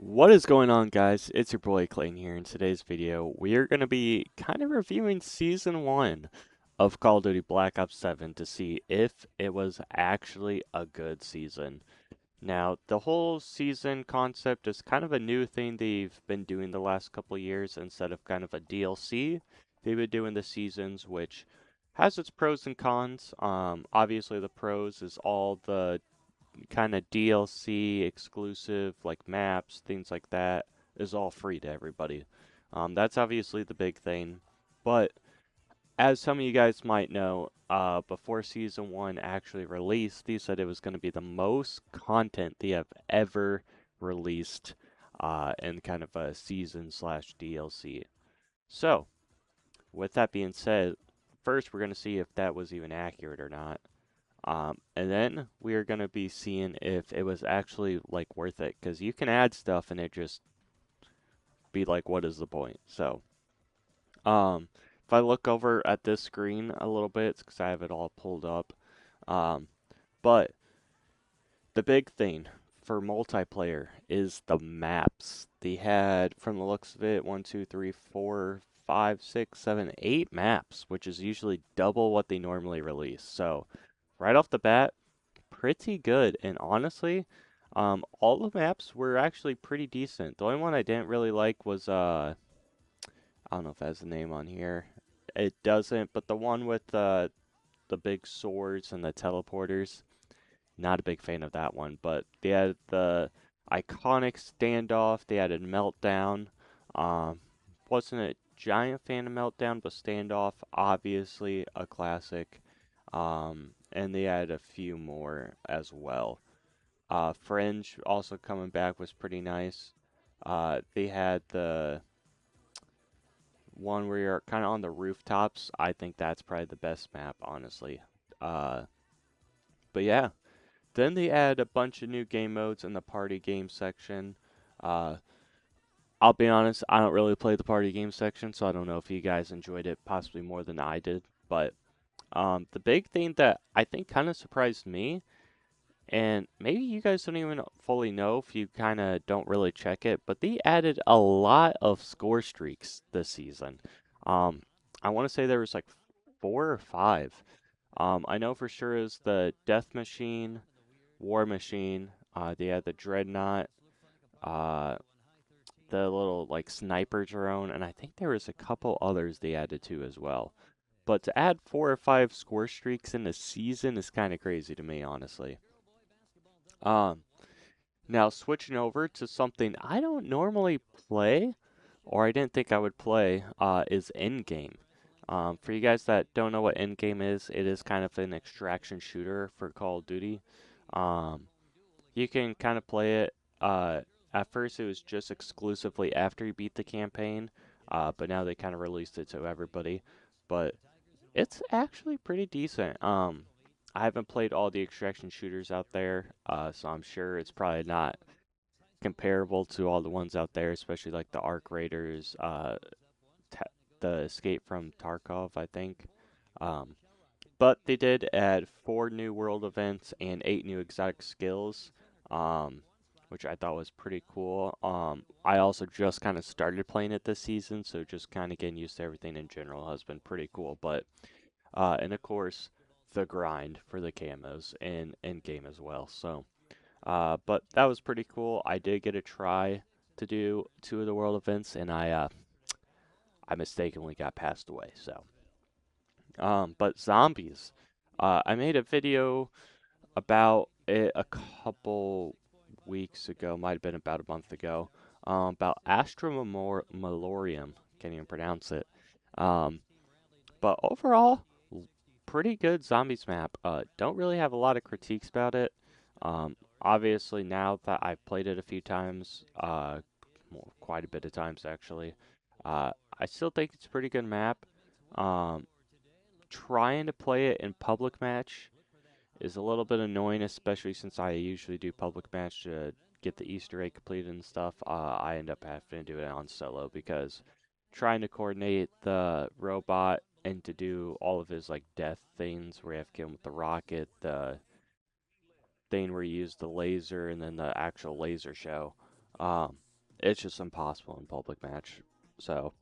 What is going on, guys? It's your boy Clayton here. In today's video, we are going to be kind of reviewing Season 1 of Call of Duty Black Ops 7 to see if it was actually a good season. Now, the whole season concept is kind of a new thing they've been doing the last couple of years. Instead of kind of a DLC, they've been doing the seasons, which has its pros and cons. Obviously, the pros is all the kind of DLC exclusive, like maps, things like that, is all free to everybody. That's obviously the big thing. But as some of you guys might know, before Season 1 actually released, they said it was going to be the most content they have ever released in kind of a season slash DLC. So, with that being said, first we're going to see if that was even accurate or not. And then we are going to be seeing if it was actually like worth it because you can add stuff and it just be like, what is the point? So, if I look over at this screen a little bit, it's because I have it all pulled up. Um, but the big thing for multiplayer is the maps. They had, from the looks of it, one, two, three, four, five, six, seven, 8 maps, which is usually double what they normally release. So, right off the bat, pretty good. And honestly, all the maps were actually pretty decent. The only one I didn't really like was I don't know if it has a name on here. It doesn't, but the one with the big swords and the teleporters. Not a big fan of that one. But they had the iconic standoff. They had a meltdown. Um, wasn't a giant fan of meltdown, but standoff obviously a classic. And they had a few more as well. Fringe also coming back was pretty nice. They had the one where you're kind of on the rooftops. I think that's probably the best map, honestly. Uh, but yeah, then they add a bunch of new game modes in the party game section. Uh, I'll be honest, I don't really play the party game section, so I don't know if you guys enjoyed it possibly more than I did. But the big thing that I think kind of surprised me, and maybe you guys don't even fully know if you kind of don't really check it, but they added a lot of score streaks this season. Um, I want to say there was like 4 or 5. I know for sure is the Death Machine, War Machine. They had the Dreadnought, uh, the little like sniper drone, and I think there was a couple others they added too as well. But to add 4 or 5 score streaks in a season is kind of crazy to me, honestly. Um, Now, switching over to something I don't normally play, or I didn't think I would play, is Endgame. For you guys that don't know what Endgame is, it is kind of an extraction shooter for Call of Duty. Um, you can kind of play it. At first, it was just exclusively after you beat the campaign, but now they kind of released it to everybody. But it's actually pretty decent. I haven't played all the extraction shooters out there, so I'm sure it's probably not comparable to all the ones out there, especially like the Arc Raiders, ta the Escape from Tarkov, I think. Um, but they did add 4 new world events and 8 new exotic skills, um, which I thought was pretty cool. I also just kind of started playing it this season, so just kind of getting used to everything in general has been pretty cool. But and of course, the grind for the camos and in game as well. So. But that was pretty cool. I did get a try to do 2 of the world events, and I mistakenly got passed away. So, but zombies. I made a video about it a couple weeks ago, might have been about a month ago, about Astra Malorium. Can't even pronounce it. Um, but overall, pretty good zombies map. Don't really have a lot of critiques about it. Obviously, now that I've played it a few times, well, quite a bit of times actually, I still think it's a pretty good map. Um, Trying to play it in public match is a little bit annoying, especially since I usually do public match to get the Easter egg completed and stuff. I end up having to do it on solo because trying to coordinate the robot and to do all of his like death things where you have to kill him with the rocket, the thing where you use the laser and then the actual laser show. Um, it's just impossible in public match. So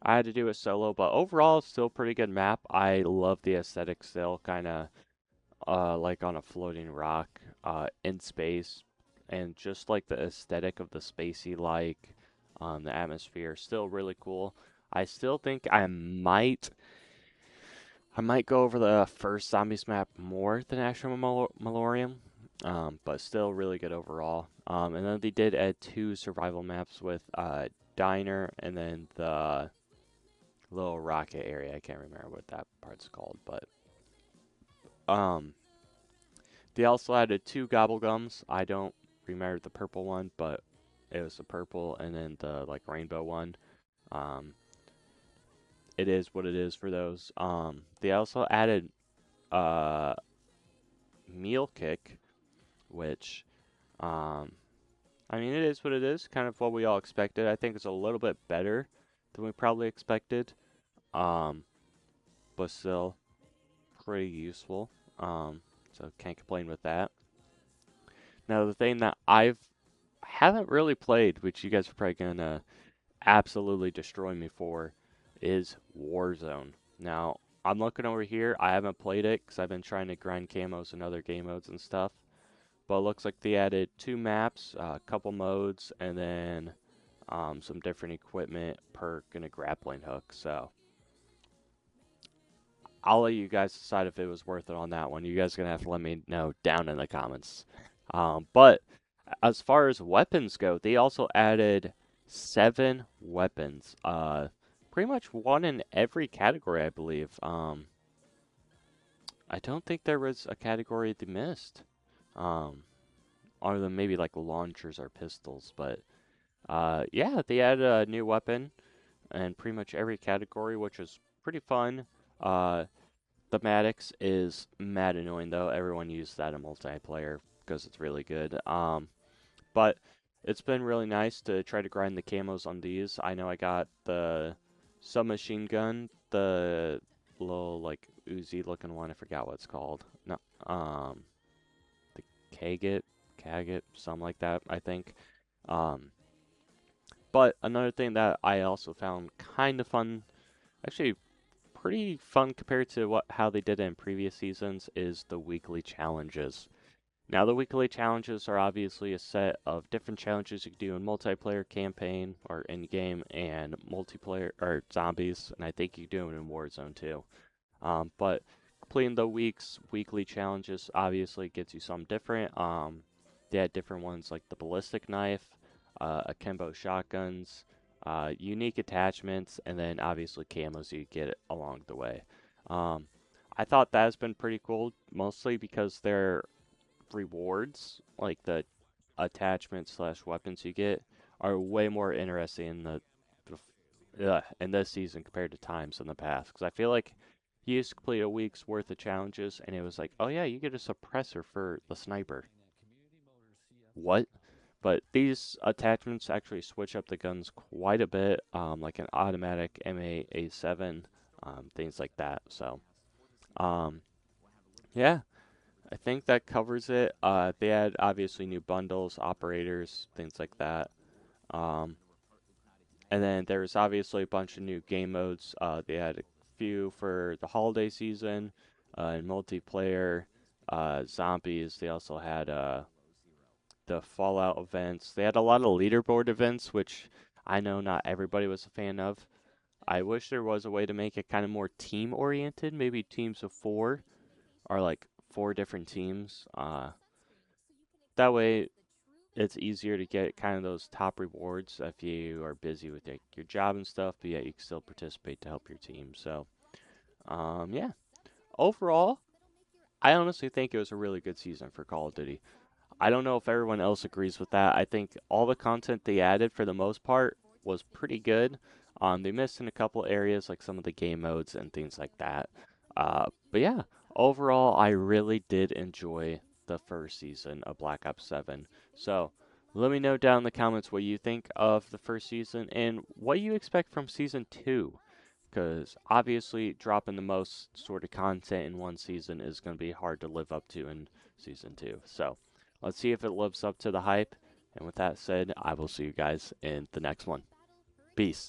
I had to do it solo, but overall, it's still a pretty good map. I love the aesthetic still, kind of like on a floating rock in space, and just like the aesthetic of the spacey like the atmosphere, still really cool. I still think I might go over the first zombies map more than Ashram Malorium, but still really good overall. And then they did add 2 survival maps with Diner and then the little rocket area. I can't remember what that part's called, but um, they also added 2 Gobblegums. I don't remember the purple one, but it was the purple and then the like rainbow one. Um, it is what it is for those. They also added uh meal kick, which um, I mean it is what it is. Kind of what we all expected. I think it's a little bit better than we probably expected. Um, but still pretty useful. So can't complain with that. Now the thing that haven't really played, which you guys are probably gonna absolutely destroy me for, is Warzone. Now I'm looking over here. I haven't played it because I've been trying to grind camos and other game modes and stuff. But it looks like they added 2 maps, a couple modes, and then some different equipment, perk, and a grappling hook. So I'll let you guys decide if it was worth it on that one. You guys are gonna have to let me know down in the comments. But as far as weapons go, they also added 7 weapons. Pretty much one in every category, I believe. I don't think there was a category they missed. Other than maybe like launchers or pistols, but yeah, they added a new weapon in pretty much every category, which is pretty fun. Uh, the Maddox is mad annoying though. Everyone uses that in multiplayer because it's really good. But it's been really nice to try to grind the camos on these. I know I got the submachine gun, the little like Uzi looking one. I forgot what it's called. No, the Kaget, something like that. I think. Um, but another thing that I also found kind of fun, actually pretty fun compared to how they did it in previous seasons, is the weekly challenges. Now, the weekly challenges are obviously a set of different challenges you can do in multiplayer campaign or in game and multiplayer or zombies, and I think you can do it in Warzone too. But completing the weekly challenges obviously gets you some different. They had different ones like the ballistic knife, akimbo shotguns, unique attachments, and then obviously camos you get along the way. Um, I thought that has been pretty cool, mostly because their rewards, like the attachments slash weapons you get, are way more interesting in this season compared to times in the past. Because I feel like you used to complete a week's worth of challenges, and it was like, oh yeah, you get a suppressor for the sniper. What? But these attachments actually switch up the guns quite a bit, like an automatic M8A7, things like that. So, um, yeah, I think that covers it. They had obviously new bundles, operators, things like that. Um, and then there's obviously a bunch of new game modes. They had a few for the holiday season, and multiplayer, zombies. They also had the Fallout events. They had a lot of leaderboard events, which I know not everybody was a fan of. I wish there was a way to make it kind of more team oriented, maybe teams of 4 or like 4 different teams. That way it's easier to get kind of those top rewards if you are busy with like, your job and stuff, but yet you can still participate to help your team. So, yeah. Overall, I honestly think it was a really good season for Call of Duty. I don't know if everyone else agrees with that. I think all the content they added for the most part was pretty good. They missed in a couple areas like some of the game modes and things like that. But yeah, overall, I really did enjoy the first season of Black Ops 7. So let me know down in the comments what you think of the first season and what you expect from season 2. Because obviously, dropping the most sort of content in one season is going to be hard to live up to in season 2. So let's see if it lives up to the hype. And with that said, I will see you guys in the next one. Peace.